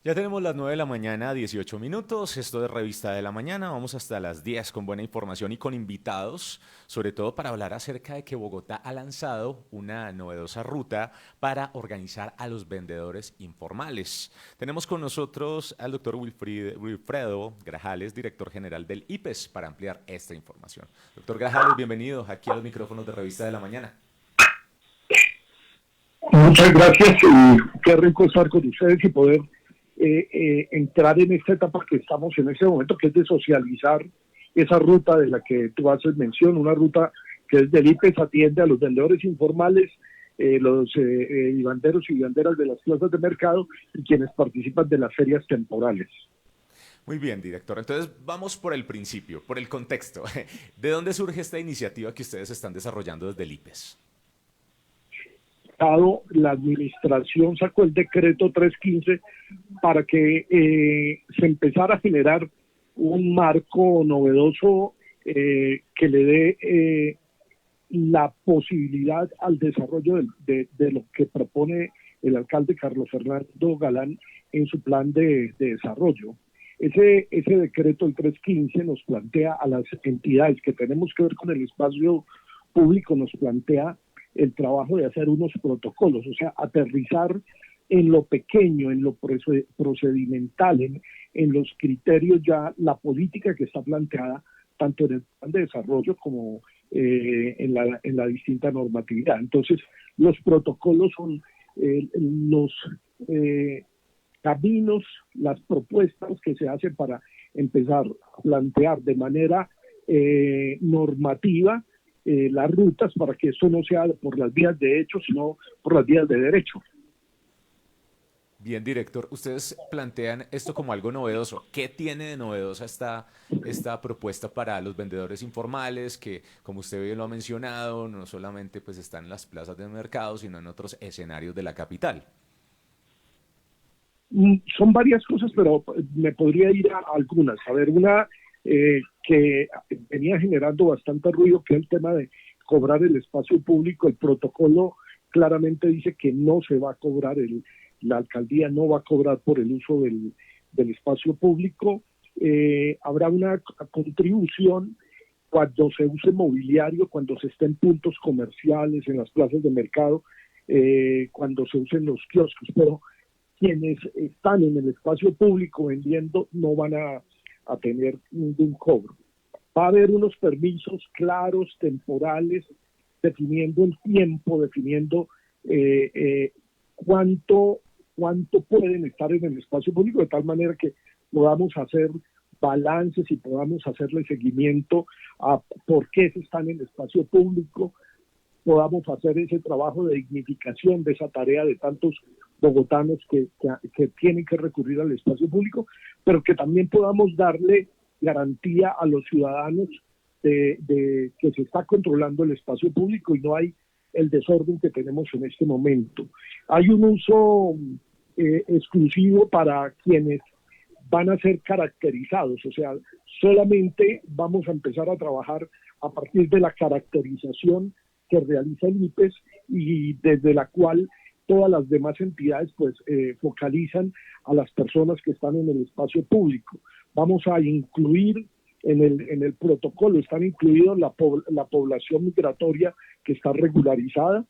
Ya tenemos las 9 de la mañana, 18 minutos. Esto es Revista de la Mañana. Vamos hasta las 10 con buena información y con invitados, sobre todo para hablar acerca de que Bogotá ha lanzado una novedosa ruta para organizar a los vendedores informales. Tenemos con nosotros al doctor Wilfredo Grajales, director general del IPES, para ampliar esta información. Doctor Grajales, bienvenido aquí a los micrófonos de Revista de la Mañana. Muchas gracias y qué rico estar con ustedes y poder entrar en esta etapa que estamos en este momento, que es de socializar esa ruta de la que tú haces mención, una ruta que es del IPES, atiende a los vendedores informales, los vivanderos y vivanderas de las plazas de mercado y quienes participan de las ferias temporales. Muy bien, director. Entonces vamos por el principio, por el contexto. ¿De dónde surge esta iniciativa que ustedes están desarrollando desde el IPES? La administración sacó el decreto 315 para que se empezara a generar un marco novedoso que le dé la posibilidad al desarrollo de lo que propone el alcalde Carlos Fernando Galán en su plan de desarrollo. Ese decreto, el 315, nos plantea a las entidades que tenemos que ver con el espacio público, nos plantea el trabajo de hacer unos protocolos, o sea, aterrizar en lo pequeño, en lo procedimental, en los criterios ya, la política que está planteada tanto en el plan de desarrollo como en la distinta normatividad. Entonces, los protocolos son los caminos, las propuestas que se hacen para empezar a plantear de manera normativa las rutas para que esto no sea por las vías de hecho, sino por las vías de derecho. Bien, director, ustedes plantean esto como algo novedoso. ¿Qué tiene de novedosa esta propuesta para los vendedores informales que, como usted bien lo ha mencionado, no solamente pues están en las plazas de mercado, sino en otros escenarios de la capital? Son varias cosas, pero me podría ir a algunas. A ver, una que venía generando bastante ruido, que es el tema de cobrar el espacio público. El protocolo claramente dice que no se va a cobrar, la alcaldía no va a cobrar por el uso del espacio público. Habrá una contribución cuando se use mobiliario, cuando se esté en puntos comerciales, en las plazas de mercado, cuando se usen los kioscos, pero quienes están en el espacio público vendiendo no van a tener ningún cobro. Va a haber unos permisos claros, temporales, definiendo el tiempo, definiendo cuánto pueden estar en el espacio público, de tal manera que podamos hacer balances y podamos hacerle seguimiento a por qué se están en el espacio público, podamos hacer ese trabajo de dignificación de esa tarea de tantos bogotanos que tienen que recurrir al espacio público, pero que también podamos darle garantía a los ciudadanos de que se está controlando el espacio público y no hay el desorden que tenemos en este momento. Hay un uso exclusivo para quienes van a ser caracterizados, o sea, solamente vamos a empezar a trabajar a partir de la caracterización que realiza el IPES y desde la cual todas las demás entidades pues focalizan a las personas que están en el espacio público. Vamos a incluir en el protocolo, están incluidos la población migratoria que está regularizada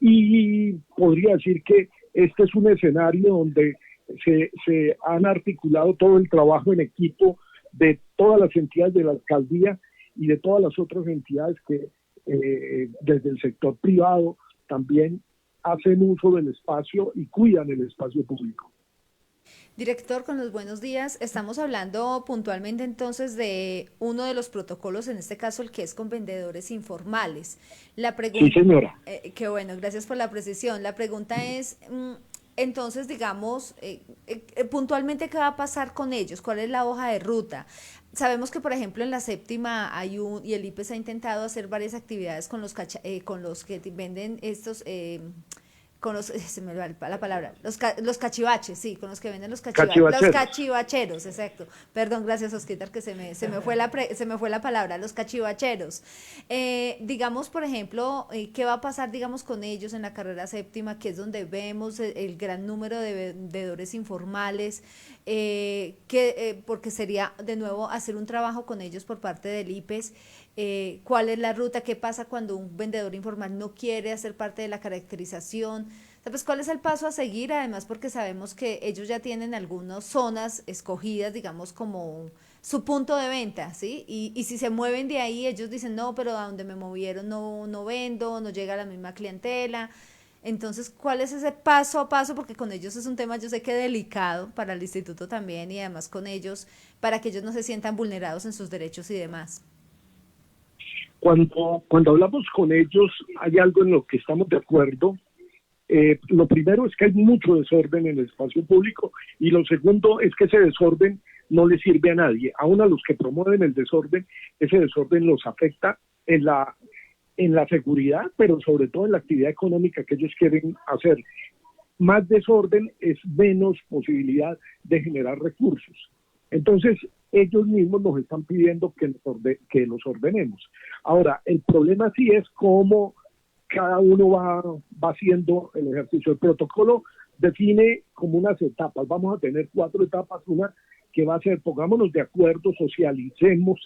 y podría decir que este es un escenario donde se han articulado todo el trabajo en equipo de todas las entidades de la alcaldía y de todas las otras entidades que desde el sector privado también hacen uso del espacio y cuidan el espacio público. Director, con los buenos días. Estamos hablando puntualmente entonces de uno de los protocolos, en este caso el que es con vendedores informales. La Sí, pregunta, señora. qué bueno, gracias por la precisión. La pregunta es, entonces, digamos, puntualmente, ¿qué va a pasar con ellos? ¿Cuál es la hoja de ruta? Sabemos que, por ejemplo, en la séptima y el IPES ha intentado hacer varias actividades con los que venden estos se me va la palabra, los cachivaches, sí, con los que venden los Cachivacheros. los cachivacheros, exacto. Perdón, gracias Osquitar, que se me fue se me fue la palabra, los cachivacheros. Digamos, por ejemplo, ¿qué va a pasar, digamos, con ellos en la carrera séptima, que es donde vemos el gran número de vendedores informales, porque sería de nuevo hacer un trabajo con ellos por parte del IPES? ¿Cuál es la ruta? ¿Qué pasa cuando un vendedor informal no quiere hacer parte de la caracterización? O sea, pues, ¿cuál es el paso a seguir? Además, porque sabemos que ellos ya tienen algunas zonas escogidas, digamos, como su punto de venta, ¿sí? Y si se mueven de ahí, ellos dicen, no, pero a donde me movieron no vendo, no llega la misma clientela. Entonces, ¿cuál es ese paso a paso? Porque con ellos es un tema, yo sé que delicado para el instituto también, y además con ellos, para que ellos no se sientan vulnerados en sus derechos y demás. Cuando hablamos con ellos, hay algo en lo que estamos de acuerdo. Lo primero es que hay mucho desorden en el espacio público, y lo segundo es que ese desorden no le sirve a nadie. Aún a los que promueven el desorden, ese desorden los afecta en la seguridad, pero sobre todo en la actividad económica que ellos quieren hacer. Más desorden es menos posibilidad de generar recursos. Entonces, ellos mismos nos están pidiendo que los ordenemos. Ahora, el problema sí es cómo cada uno va haciendo el ejercicio. El protocolo define como unas etapas. Vamos a tener 4 etapas. Una que va a ser, pongámonos de acuerdo, socialicemos,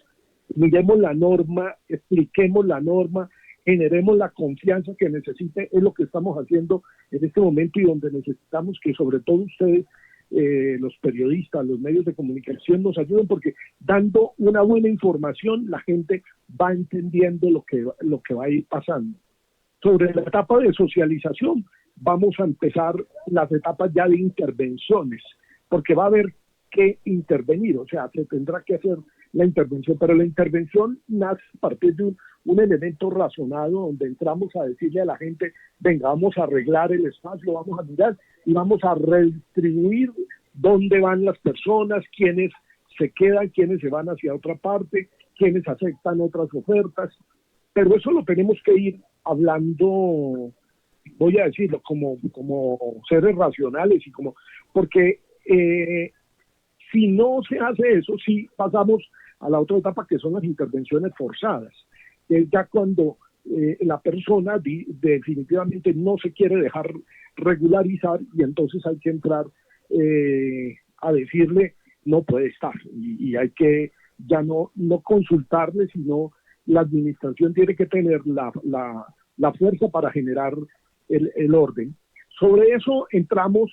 miremos la norma, expliquemos la norma, generemos la confianza que necesite. Es lo que estamos haciendo en este momento, y donde necesitamos que sobre todo ustedes, los periodistas, los medios de comunicación, nos ayuden, porque dando una buena información la gente va entendiendo lo que va a ir pasando. Sobre la etapa de socialización, vamos a empezar las etapas ya de intervenciones, porque va a haber que intervenir, o sea, se tendrá que hacer la intervención, pero la intervención nace a partir de un elemento razonado, donde entramos a decirle a la gente, venga, vamos a arreglar el espacio, vamos a mirar y vamos a redistribuir dónde van las personas, quiénes se quedan, quiénes se van hacia otra parte, quiénes aceptan otras ofertas. Pero eso lo tenemos que ir hablando, voy a decirlo, como seres racionales, porque si no se hace eso, sí pasamos a la otra etapa, que son las intervenciones forzadas. Es ya cuando la persona definitivamente no se quiere dejar regularizar, y entonces hay que entrar a decirle no puede estar, y hay que ya no consultarle, sino la administración tiene que tener la fuerza para generar el orden. Sobre eso entramos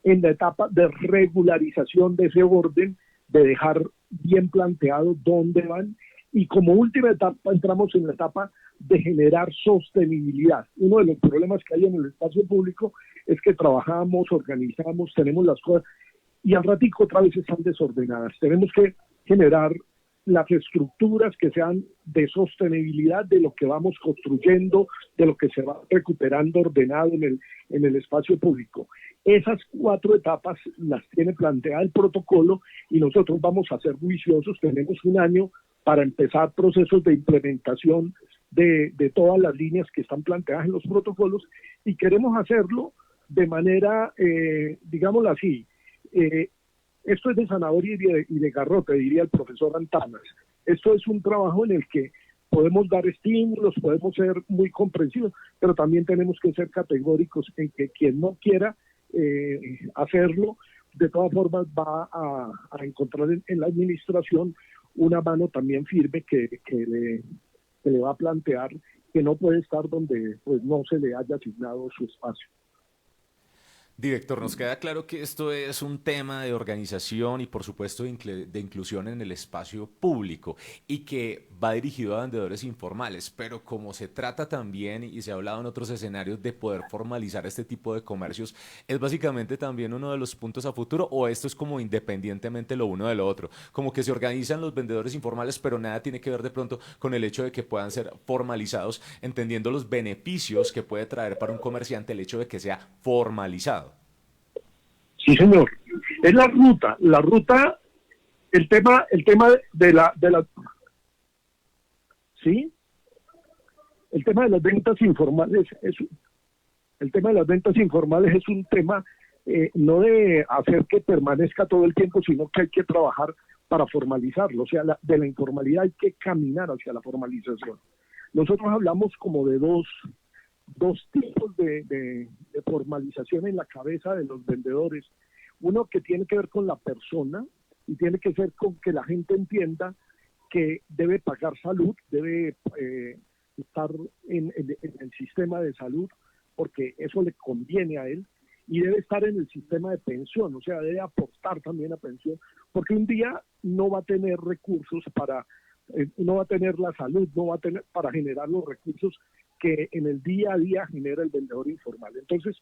en la etapa de regularización de ese orden, de dejar bien planteado dónde van, y como última etapa entramos en la etapa de generar sostenibilidad. Uno de los problemas que hay en el espacio público es que trabajamos, organizamos, tenemos las cosas, y al ratico otra vez están desordenadas. Tenemos que generar las estructuras que sean de sostenibilidad de lo que vamos construyendo, de lo que se va recuperando ordenado en el espacio público. Esas 4 etapas las tiene planteada el protocolo, y nosotros vamos a ser juiciosos. Tenemos un año para empezar procesos de implementación de todas las líneas que están planteadas en los protocolos, y queremos hacerlo de manera, digámoslo así, esto es de zanahoria y de garrote, diría el profesor Antanas. Esto es un trabajo en el que podemos dar estímulos, podemos ser muy comprensivos, pero también tenemos que ser categóricos en que quien no quiera hacerlo, de todas formas va a encontrar en la administración una mano también firme que le va a plantear que no puede estar donde pues no se le haya asignado su espacio. Director, nos queda claro que esto es un tema de organización y por supuesto de inclusión en el espacio público, y que va dirigido a vendedores informales, pero como se trata también, y se ha hablado en otros escenarios, de poder formalizar este tipo de comercios, ¿es básicamente también uno de los puntos a futuro, o esto es como independientemente lo uno de lo otro? Como que se organizan los vendedores informales, pero nada tiene que ver de pronto con el hecho de que puedan ser formalizados, entendiendo los beneficios que puede traer para un comerciante el hecho de que sea formalizado. Sí, señor. Es la ruta, el tema de la ¿sí? El tema de las ventas informales El tema de las ventas informales es un tema no de hacer que permanezca todo el tiempo, sino que hay que trabajar para formalizarlo. O sea, de la informalidad hay que caminar hacia la formalización. Nosotros hablamos como de dos tipos de formalización en la cabeza de los vendedores. Uno que tiene que ver con la persona y tiene que ver con que la gente entienda que debe pagar salud, debe estar en el sistema de salud, porque eso le conviene a él, y debe estar en el sistema de pensión, o sea, debe aportar también a pensión, porque un día no va a tener recursos no va a tener la salud, no va a tener para generar los recursos que en el día a día genera el vendedor informal. Entonces,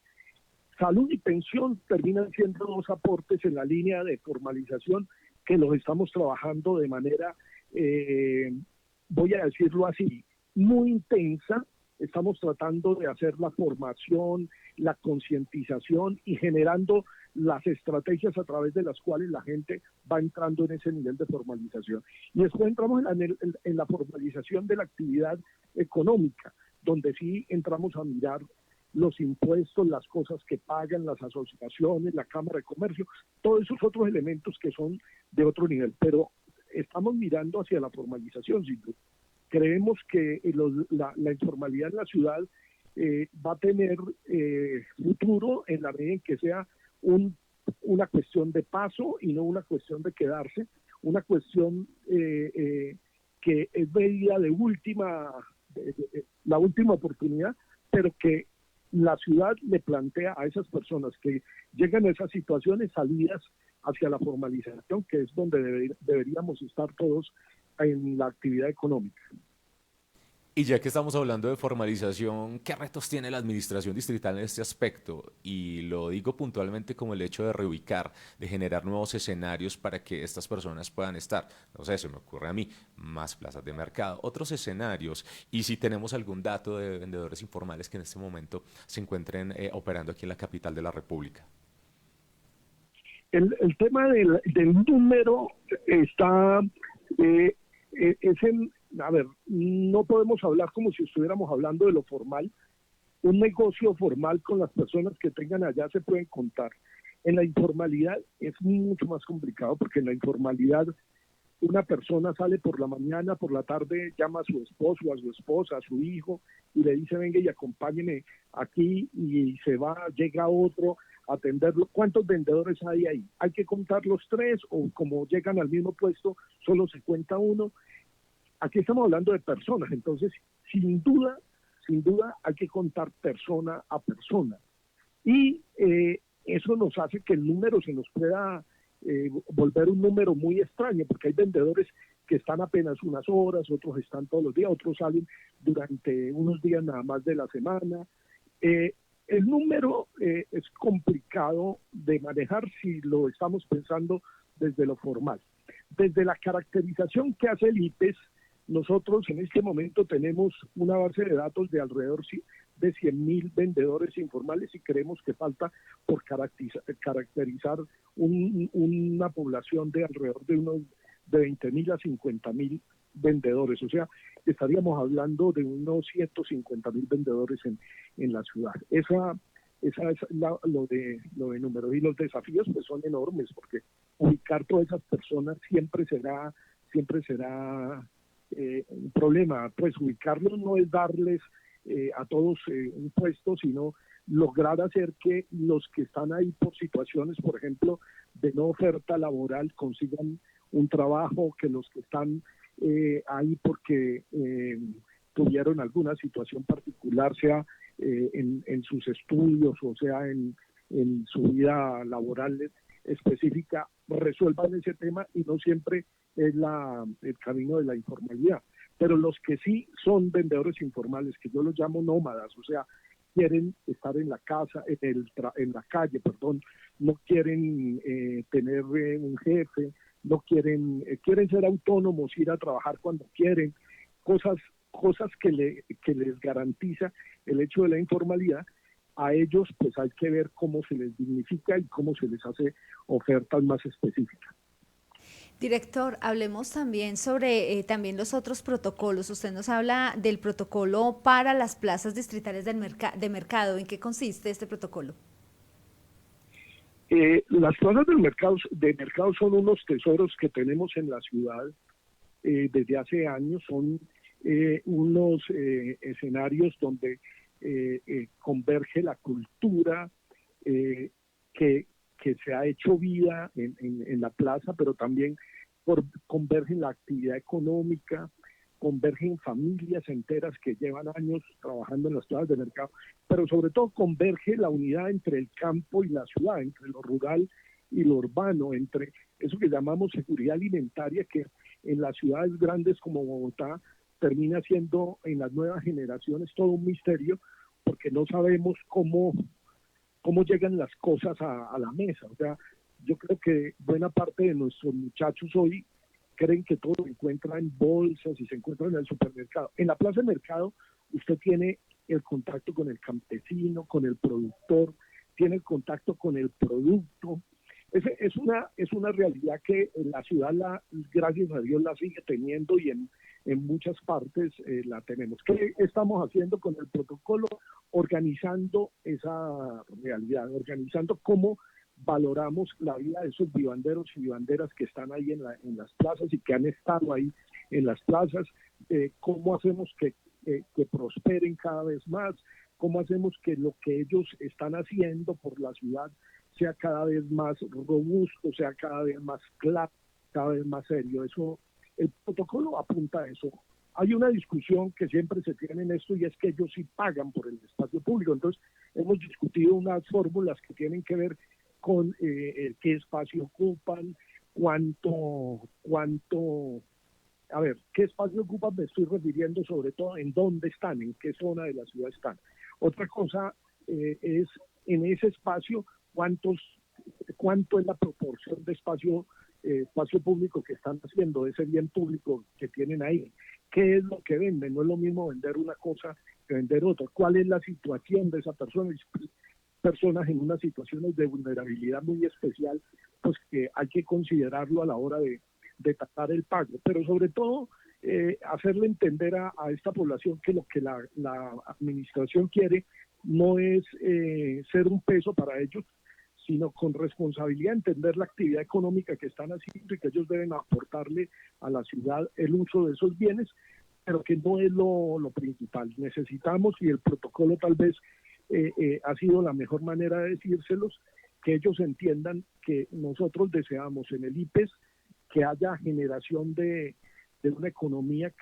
salud y pensión terminan siendo dos aportes en la línea de formalización que los estamos trabajando de manera, voy a decirlo así, muy intensa. Estamos tratando de hacer la formación, la concientización y generando las estrategias a través de las cuales la gente va entrando en ese nivel de formalización. Y después entramos en la formalización de la actividad económica, donde sí entramos a mirar los impuestos, las cosas que pagan las asociaciones, la Cámara de Comercio, todos esos otros elementos que son de otro nivel. Pero estamos mirando hacia la formalización, sin duda. Creemos que la informalidad en la ciudad va a tener futuro en la medida en que sea una cuestión de paso y no una cuestión de quedarse, una cuestión que es medida de la última oportunidad, pero que la ciudad le plantea a esas personas que llegan a esas situaciones salidas hacia la formalización, que es donde deberíamos estar todos en la actividad económica. Y ya que estamos hablando de formalización, ¿qué retos tiene la administración distrital en este aspecto? Y lo digo puntualmente como el hecho de reubicar, de generar nuevos escenarios para que estas personas puedan estar. No sé, se me ocurre a mí, más plazas de mercado, otros escenarios. Y si tenemos algún dato de vendedores informales que en este momento se encuentren operando aquí en la capital de la República. El tema del número está, a ver, no podemos hablar como si estuviéramos hablando de lo formal. Un negocio formal con las personas que tengan allá se pueden contar. En la informalidad es mucho más complicado, porque en la informalidad una persona sale por la mañana, por la tarde llama a su esposo, a su esposa, a su hijo y le dice: venga y acompáñeme aquí, y se va, llega otro a atenderlo. ¿Cuántos vendedores hay ahí? ¿Hay que contar los tres, o como llegan al mismo puesto solo se cuenta uno? Aquí estamos hablando de personas, entonces sin duda hay que contar persona a persona. Y eso nos hace que el número se nos pueda volver un número muy extraño, porque hay vendedores que están apenas unas horas, otros están todos los días, otros salen durante unos días nada más de la semana. El número es complicado de manejar si lo estamos pensando desde lo formal. Desde la caracterización que hace el IPES, nosotros en este momento tenemos una base de datos de alrededor de 100.000 vendedores informales, y creemos que falta por caracterizar una población de alrededor de unos de 20.000 a 50.000 vendedores. O sea, estaríamos hablando de unos 150.000 vendedores en la ciudad. Esa es lo de números, y los desafíos pues son enormes, porque ubicar todas esas personas siempre será un problema. Pues ubicarlos no es darles a todos un puesto, sino lograr hacer que los que están ahí por situaciones, por ejemplo, de no oferta laboral, consigan un trabajo, que los que están ahí porque tuvieron alguna situación particular, sea en sus estudios o sea en su vida laboral específica, resuelvan ese tema, y no siempre es el camino de la informalidad. Pero los que sí son vendedores informales, que yo los llamo nómadas, o sea, quieren estar en la casa, en la calle, perdón, no quieren tener un jefe, no quieren ser autónomos, ir a trabajar cuando quieren, cosas que les garantiza el hecho de la informalidad. A ellos pues hay que ver cómo se les dignifica y cómo se les hace ofertas más específicas. Director, hablemos también sobre también los otros protocolos. Usted nos habla del protocolo para las plazas distritales de mercado. ¿En qué consiste este protocolo? Las plazas de mercado son unos tesoros que tenemos en la ciudad desde hace años. Son unos escenarios donde converge la cultura eh, que se ha hecho vida en la plaza, pero también convergen la actividad económica, convergen familias enteras que llevan años trabajando en las plazas de mercado, pero sobre todo converge la unidad entre el campo y la ciudad, entre lo rural y lo urbano, entre eso que llamamos seguridad alimentaria, que en las ciudades grandes como Bogotá termina siendo en las nuevas generaciones todo un misterio, porque no sabemos cómo llegan las cosas a la mesa. O sea, yo creo que buena parte de nuestros muchachos hoy creen que todo se encuentra en bolsas y se encuentra en el supermercado. En la plaza de mercado usted tiene el contacto con el campesino, con el productor, tiene el contacto con el producto. Es una realidad que en la ciudad, gracias a Dios, la sigue teniendo y en muchas partes la tenemos. ¿Qué estamos haciendo con el protocolo? Organizando esa realidad, organizando cómo valoramos la vida de esos vivanderos y vivanderas que están ahí en las plazas y que han estado ahí en las plazas, cómo hacemos que prosperen cada vez más, cómo hacemos que lo que ellos están haciendo por la ciudad sea cada vez más robusto, sea cada vez más claro, cada vez más serio. Eso, el protocolo apunta a eso. Hay una discusión que siempre se tiene en esto y es que ellos sí pagan por el espacio público. Entonces, hemos discutido unas fórmulas que tienen que ver con qué espacio ocupan, a ver, qué espacio ocupan, me estoy refiriendo sobre todo en dónde están, en qué zona de la ciudad están. Otra cosa es en ese espacio cuánto es la proporción de espacio público que están haciendo, ese bien público que tienen ahí. ¿Qué es lo que venden? No es lo mismo vender una cosa que vender otra. ¿Cuál es la situación de esa persona? Personas en unas situaciones de vulnerabilidad muy especial, pues que hay que considerarlo a la hora de tratar el pago. Pero sobre todo, hacerle entender a esta población que lo que la administración quiere no es ser un peso para ellos, sino con responsabilidad entender la actividad económica que están haciendo y que ellos deben aportarle a la ciudad el uso de esos bienes, pero que no es lo principal. Necesitamos, y el protocolo tal vez ha sido la mejor manera de decírselos, que ellos entiendan que nosotros deseamos en el IPES que haya generación de una economía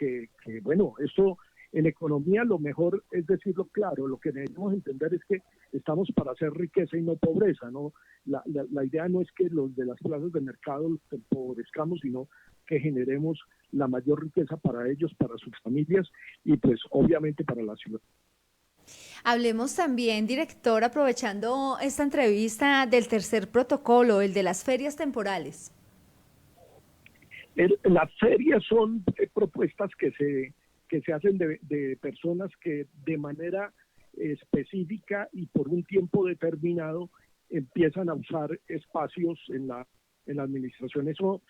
bueno, esto en economía lo mejor es decirlo claro, lo que debemos entender es que estamos para hacer riqueza y no pobreza, ¿no? La idea no es que los de las plazas de mercado los empobrezcamos, sino que generemos la mayor riqueza para ellos, para sus familias y pues obviamente para la ciudad. Hablemos también, director, aprovechando esta entrevista del tercer protocolo, el de las ferias temporales. Las ferias son propuestas que se hacen de personas que de manera específica y por un tiempo determinado empiezan a usar espacios en la administración. Eso,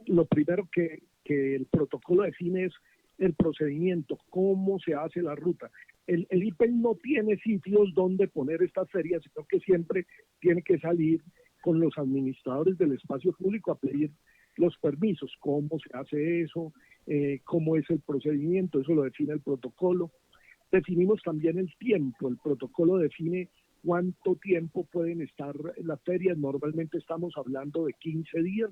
lo primero que el protocolo define es el procedimiento, cómo se hace la ruta. El IPEN no tiene sitios donde poner estas ferias, sino que siempre tiene que salir con los administradores del espacio público a pedir los permisos, cómo se hace eso, cómo es el procedimiento, eso lo define el protocolo. Definimos también el tiempo, el protocolo define cuánto tiempo pueden estar las ferias, normalmente estamos hablando de 15 días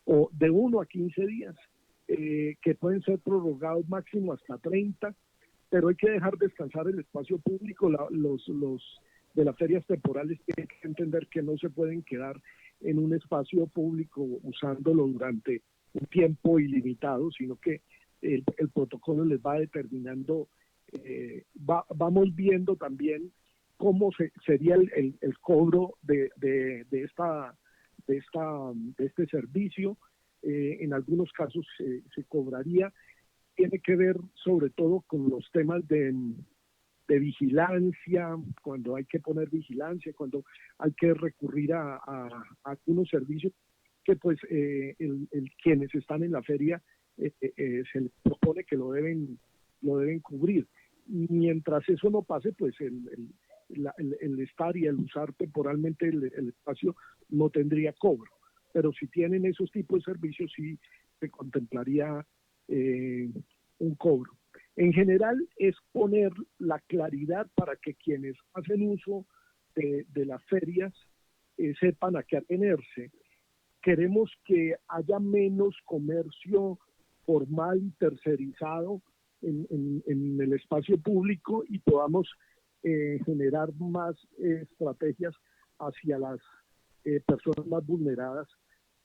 o de 1 a 15 días, que pueden ser prorrogados máximo hasta 30, pero hay que dejar descansar el espacio público. Los de las ferias temporales tienen que entender que no se pueden quedar en un espacio público usándolo durante un tiempo ilimitado, sino que el protocolo les va determinando, vamos viendo también cómo sería el cobro de este servicio. En algunos casos se cobraría. Tiene que ver sobre todo con los temas de vigilancia, cuando hay que poner vigilancia, cuando hay que recurrir a algunos servicios que pues quienes están en la feria se les propone que lo deben cubrir. Mientras eso no pase, pues el estar y el usar temporalmente el espacio no tendría cobro. Pero si tienen esos tipos de servicios, sí se contemplaría un cobro. En general es poner la claridad para que quienes hacen uso de las ferias sepan a qué atenerse. Queremos que haya menos comercio formal y tercerizado en el espacio público y podamos generar más estrategias hacia las personas más vulneradas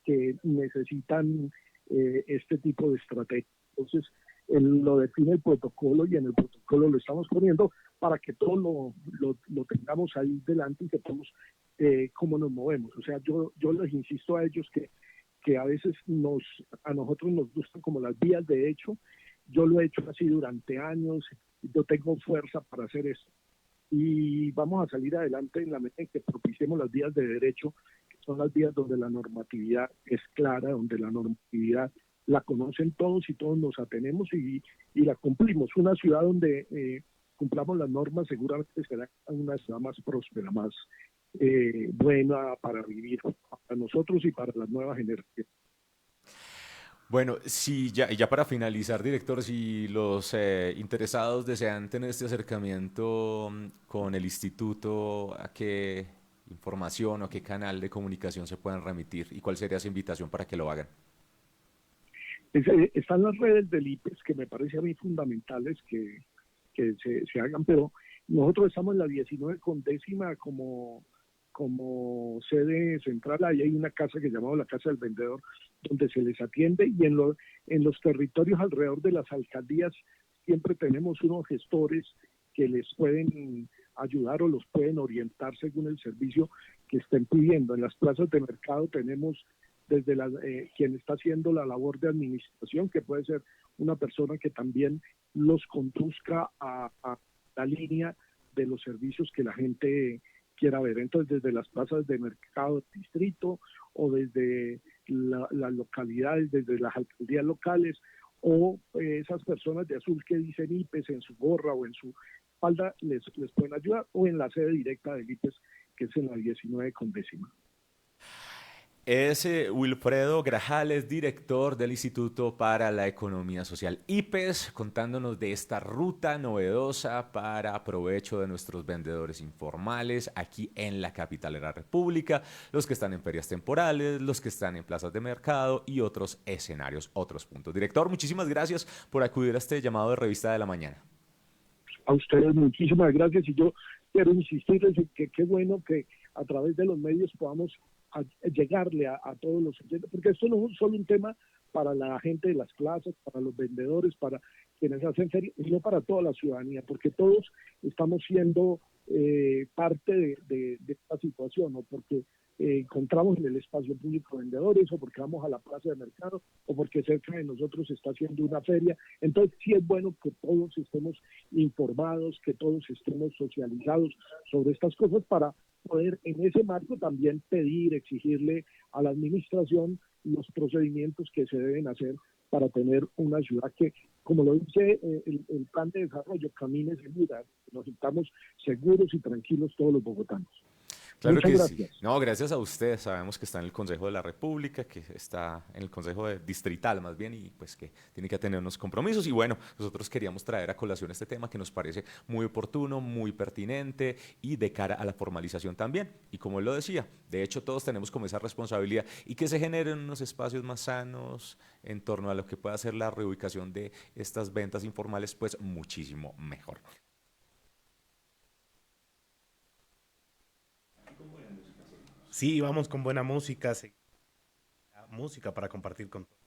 que necesitan este tipo de estrategias. Entonces, lo define el protocolo y en el protocolo lo estamos poniendo para que todo lo tengamos ahí delante y sepamos cómo nos movemos. O sea, yo les insisto a ellos que a veces a nosotros nos gustan como las vías de hecho. Yo lo he hecho así durante años, yo tengo fuerza para hacer esto. Y vamos a salir adelante en la medida en que propiciemos las vías de derecho, que son las vías donde la normatividad es clara, donde la normatividad la conocen todos y todos nos atenemos y la cumplimos. Una ciudad donde cumplamos las normas seguramente será una ciudad más próspera, más buena para vivir, para nosotros y para las nuevas generaciones. Bueno, sí, ya para finalizar, director, si los interesados desean tener este acercamiento con el instituto, ¿a qué información o qué canal de comunicación se pueden remitir? ¿Y cuál sería esa invitación para que lo hagan? Están las redes del IPES que me parece a mí fundamentales que se hagan, pero nosotros estamos en la 19 con décima como sede central. Ahí hay una casa que llamamos la Casa del Vendedor, donde se les atiende, y en los territorios alrededor de las alcaldías siempre tenemos unos gestores que les pueden ayudar o los pueden orientar según el servicio que estén pidiendo. En las plazas de mercado tenemos desde quien está haciendo la labor de administración, que puede ser una persona que también los conduzca a la línea de los servicios que la gente quiera ver. Entonces, desde las plazas de mercado del distrito o desde las localidades, desde las alcaldías locales, o esas personas de azul que dicen IPES en su gorra o en su espalda, les pueden ayudar, o en la sede directa del IPES, que es en la 19 con décima. Es Wilfredo Grajales, director del Instituto para la Economía Social IPES, contándonos de esta ruta novedosa para provecho de nuestros vendedores informales aquí en la capital de la República, los que están en ferias temporales, los que están en plazas de mercado y otros escenarios, otros puntos. Director, muchísimas gracias por acudir a este llamado de Revista de la Mañana. A ustedes muchísimas gracias, y yo quiero insistirles en que qué bueno que a través de los medios podamos llegarle a todos los oyentes, porque esto no es solo un tema para la gente de las plazas, para los vendedores, para quienes hacen ferias, sino para toda la ciudadanía, porque todos estamos siendo parte de esta situación, o porque encontramos en el espacio público vendedores, o porque vamos a la plaza de mercado, o porque cerca de nosotros se está haciendo una feria. Entonces sí es bueno que todos estemos informados, que todos estemos socializados sobre estas cosas, para poder en ese marco también pedir, exigirle a la administración los procedimientos que se deben hacer para tener una ciudad que, como lo dice el plan de desarrollo, camine segura. Nos sintamos seguros y tranquilos todos los bogotanos. Claro Muchas que sí. gracias. No, gracias a usted. Sabemos que está en el Consejo de la República, que está en el Consejo Distrital más bien, y pues que tiene que tener unos compromisos. Y bueno, nosotros queríamos traer a colación este tema que nos parece muy oportuno, muy pertinente y de cara a la formalización también. Y como él lo decía, de hecho todos tenemos como esa responsabilidad, y que se generen unos espacios más sanos en torno a lo que pueda ser la reubicación de estas ventas informales, pues muchísimo mejor. Sí, vamos con buena música, música para compartir con todos.